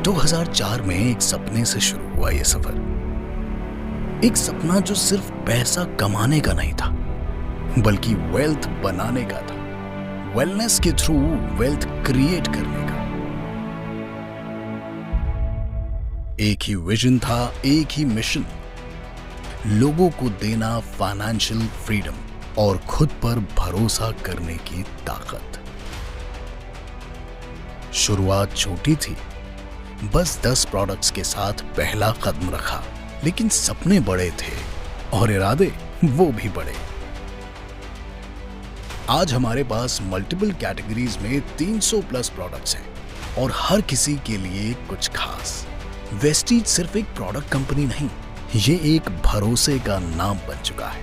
2004 में एक सपने से शुरू हुआ ये सफर। एक सपना जो सिर्फ पैसा कमाने का नहीं था, बल्कि वेल्थ बनाने का था, वेलनेस के थ्रू वेल्थ क्रिएट करने का। एक ही विजन था, एक ही मिशन, लोगों को देना फाइनेंशियल फ्रीडम और खुद पर भरोसा करने की ताकत। शुरुआत छोटी थी, बस 10 प्रोडक्ट्स के साथ पहला कदम रखा, लेकिन सपने बड़े थे और इरादे वो भी बड़े। आज हमारे पास मल्टीपल कैटेगरीज में 300 प्लस प्रोडक्ट्स हैं और हर किसी के लिए कुछ खास। वेस्टीज सिर्फ एक प्रोडक्ट कंपनी नहीं, ये एक भरोसे का नाम बन चुका है।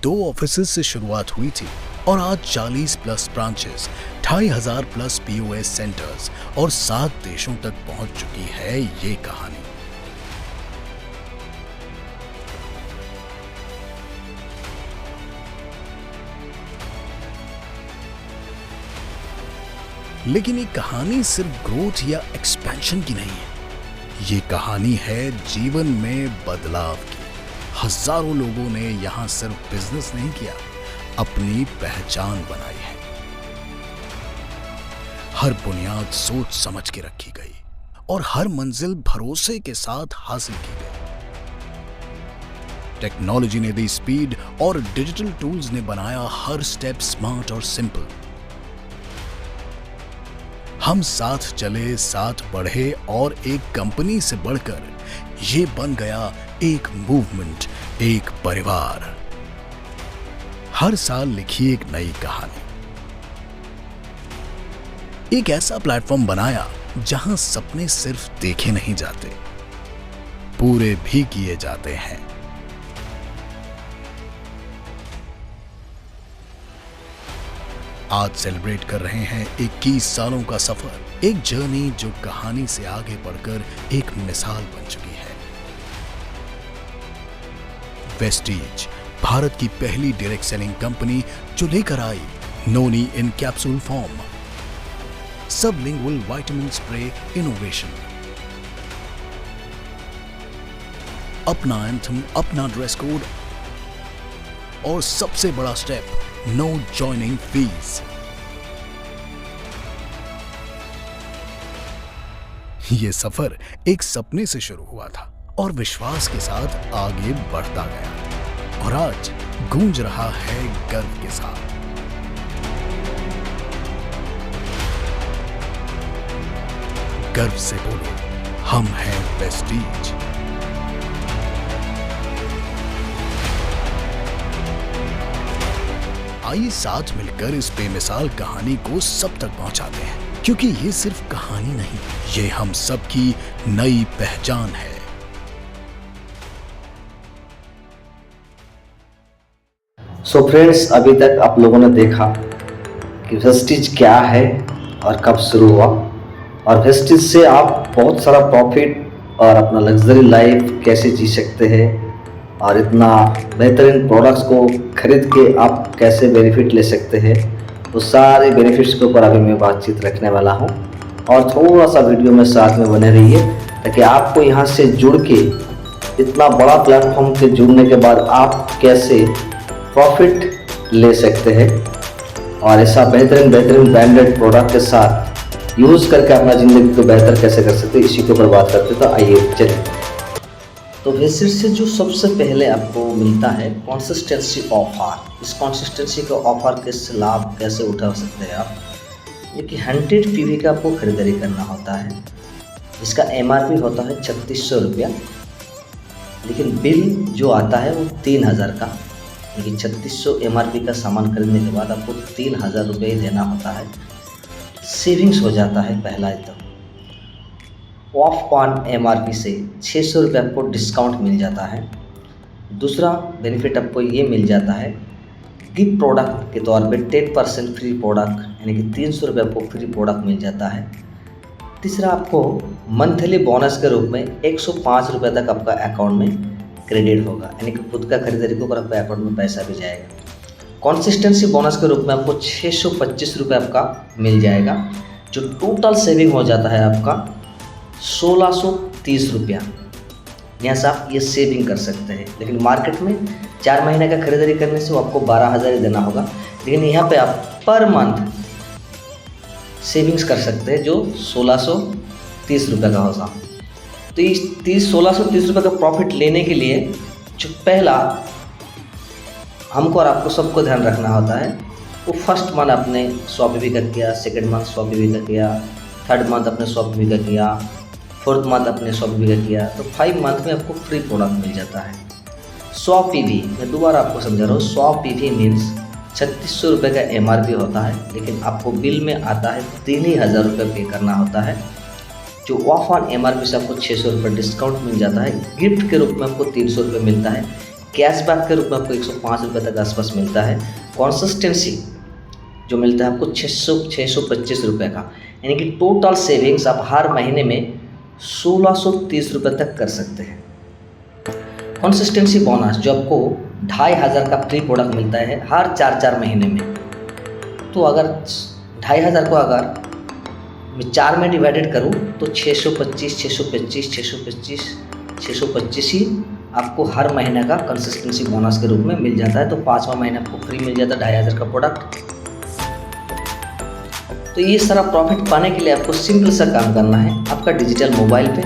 2 ऑफिसेज से शुरुआत हुई थी और आज 40 plus branches, 2500 plus POS centres और 7 देशों तक पहुंच चुकी है ये कहानी। लेकिन ये कहानी सिर्फ ग्रोथ या एक्सपेंशन की नहीं है, ये कहानी है जीवन में बदलाव की। हजारों लोगों ने यहां सिर्फ बिजनेस नहीं किया, अपनी पहचान बनाई है। हर बुनियाद सोच समझ के रखी गई और हर मंजिल भरोसे के साथ हासिल की गई। टेक्नोलॉजी ने दी स्पीड और डिजिटल टूल्स ने बनाया हर स्टेप स्मार्ट और सिंपल। हम साथ चले, साथ बढ़े और एक कंपनी से बढ़कर ये बन गया एक मूवमेंट, एक परिवार। हर साल लिखी एक नई कहानी। एक ऐसा प्लेटफॉर्म बनाया जहां सपने सिर्फ देखे नहीं जाते, पूरे भी किए जाते हैं। आज सेलिब्रेट कर रहे हैं 21 सालों का सफर, एक जर्नी जो कहानी से आगे बढ़कर एक मिसाल बन चुकी है। वेस्टीज, भारत की पहली डायरेक्ट सेलिंग कंपनी जो लेकर आई noni in capsule form, sublingual vitamin spray innovation, अपना एंथम, अपना ड्रेस कोड और सबसे बड़ा स्टेप, नो जॉइनिंग फीस। ये सफर एक सपने से शुरू हुआ था और विश्वास के साथ आगे बढ़ता गया और आज गूंज रहा है गर्व के साथ। गर्व से बोलो, हम हैं वेस्टीज। आइए साथ मिलकर इस बेमिसाल कहानी को सब तक पहुंचाते हैं, क्योंकि ये सिर्फ कहानी नहीं, ये हम सब की नई पहचान है। सो फ्रेंड्स, अभी तक आप लोगों ने देखा कि वेस्टीज क्या है और कब शुरू हुआ, और वेस्टीज से आप बहुत सारा प्रॉफिट और अपना लग्जरी लाइफ कैसे जी सकते हैं, और इतना बेहतरीन प्रोडक्ट्स को खरीद के आप कैसे बेनिफिट ले सकते हैं, वो सारे बेनिफिट्स के ऊपर अभी मैं बातचीत रखने वाला हूँ। और थोड़ा सा वीडियो में साथ में बने रहिए, ताकि आपको यहाँ से जुड़ के, इतना बड़ा प्लेटफॉर्म से जुड़ने के बाद आप कैसे प्रॉफिट ले सकते हैं और ऐसा बेहतरीन ब्रांडेड प्रोडक्ट के साथ यूज़ करके अपना ज़िंदगी को बेहतर कैसे कर सकते हैं, इसी के ऊपर बात करते। तो आइए चलिए। तो वेस्टीज से जो सबसे पहले आपको मिलता है कंसिस्टेंसी ऑफर। इस कंसिस्टेंसी का ऑफर के लाभ कैसे उठा सकते हैं आप, ये कि 100 PV का आपको खरीदारी करना होता है। इसका MRP होता है 3600 रुपया, लेकिन बिल जो आता है वो 3000 का। लेकिन 3600 MRP का सामान खरीदने के बाद आपको 3000 रुपये ही देना होता है। सेविंग्स हो जाता है पहला एकदम। ऑफ ऑन MRP से 600 रुपये आपको डिस्काउंट मिल जाता है। दूसरा बेनिफिट आपको ये मिल जाता है गिफ्ट प्रोडक्ट के तौर पे 10% फ्री प्रोडक्ट, यानी कि 300 रुपये आपको फ्री प्रोडक्ट मिल जाता है। तीसरा आपको मंथली बोनस के रूप में 105 रुपये तक आपका अकाउंट में क्रेडिट होगा, यानी कि खुद का खरीदारी के ऊपर आपका अकाउंट में पैसा भी जाएगा। कंसिस्टेंसी बोनस के रूप में आपको 625 रुपये आपका मिल जाएगा, जो टोटल सेविंग हो जाता है आपका 1630 रुपया। यहाँ से आप ये सेविंग कर सकते हैं। लेकिन मार्केट में 4 महीने का खरीदारी करने से वो आपको 12,000 ही देना होगा। लेकिन यहाँ पे आप पर मंथ सेविंग्स कर सकते हैं जो 1630 रुपये का होगा। तो इस 1630 रुपये का प्रॉफिट लेने के लिए जो पहला हमको और आपको सबको ध्यान रखना होता है वो फर्स्ट मंथ अपने स्वॉप का किया, सेकंड मंथ स्वॉप का किया, थर्ड मंथ अपने स्वॉप का किया, फोर्थ मंथ अपने स्वॉप का किया, तो 5 मंथ में आपको फ्री प्रोडक्ट मिल जाता है। स्वॉप पीवी, मैं दोबारा आपको समझा रहा हूँ, स्वॉप पीवी मीन्स 3600 रुपये का MRP होता है, लेकिन आपको बिल में आता है 3,000 रुपये पे करना होता है। जो ऑफ ऑन MRP से आपको 600 रुपये डिस्काउंट मिल जाता है। गिफ्ट के रूप में आपको 300 रुपये मिलता है। कैशबैक के रूप में आपको 105 रुपये तक आसपास मिलता है। कंसिस्टेंसी जो मिलता है आपको 625 रुपये का, यानी कि टोटल सेविंग्स आप हर महीने में 1630 रुपये तक कर सकते हैं। कंसिस्टेंसी बोनस जो आपको 2,500 का फ्री प्रोडक्ट मिलता है हर 4 महीने में। तो अगर 2,500 को अगर मैं 4 में डिवाइडेड करूँ तो 625 ही आपको हर महीने का कंसिस्टेंसी बोनस के रूप में मिल जाता है। तो 5वां महीना आपको फ्री मिल जाता है 2,500 का प्रोडक्ट। तो ये सारा प्रॉफिट पाने के लिए आपको सिंपल सा काम करना है। आपका डिजिटल मोबाइल पे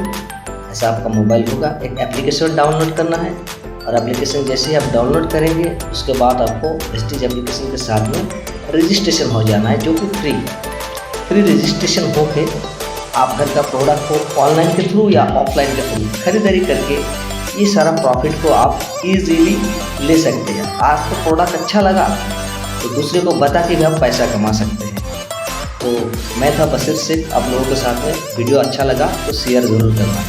ऐसा आपका मोबाइल होगा, एक एप्लीकेशन डाउनलोड करना है और एप्लीकेशन जैसे ही आप डाउनलोड करेंगे उसके बाद आपको वेस्टीज एप्लीकेशन के साथ में रजिस्ट्रेशन हो जाना है, जो कि फ्री रजिस्ट्रेशन होके आप घर का प्रोडक्ट को ऑनलाइन के थ्रू या ऑफलाइन के थ्रू खरीदारी करके ये सारा प्रॉफिट को आप इजीली ले सकते हैं। आपको प्रोडक्ट अच्छा लगा तो दूसरे को बता के भी आप पैसा कमा सकते हैं। तो मैं था बशीर शेख, आप लोगों के साथ में वीडियो अच्छा लगा तो शेयर ज़रूर करना।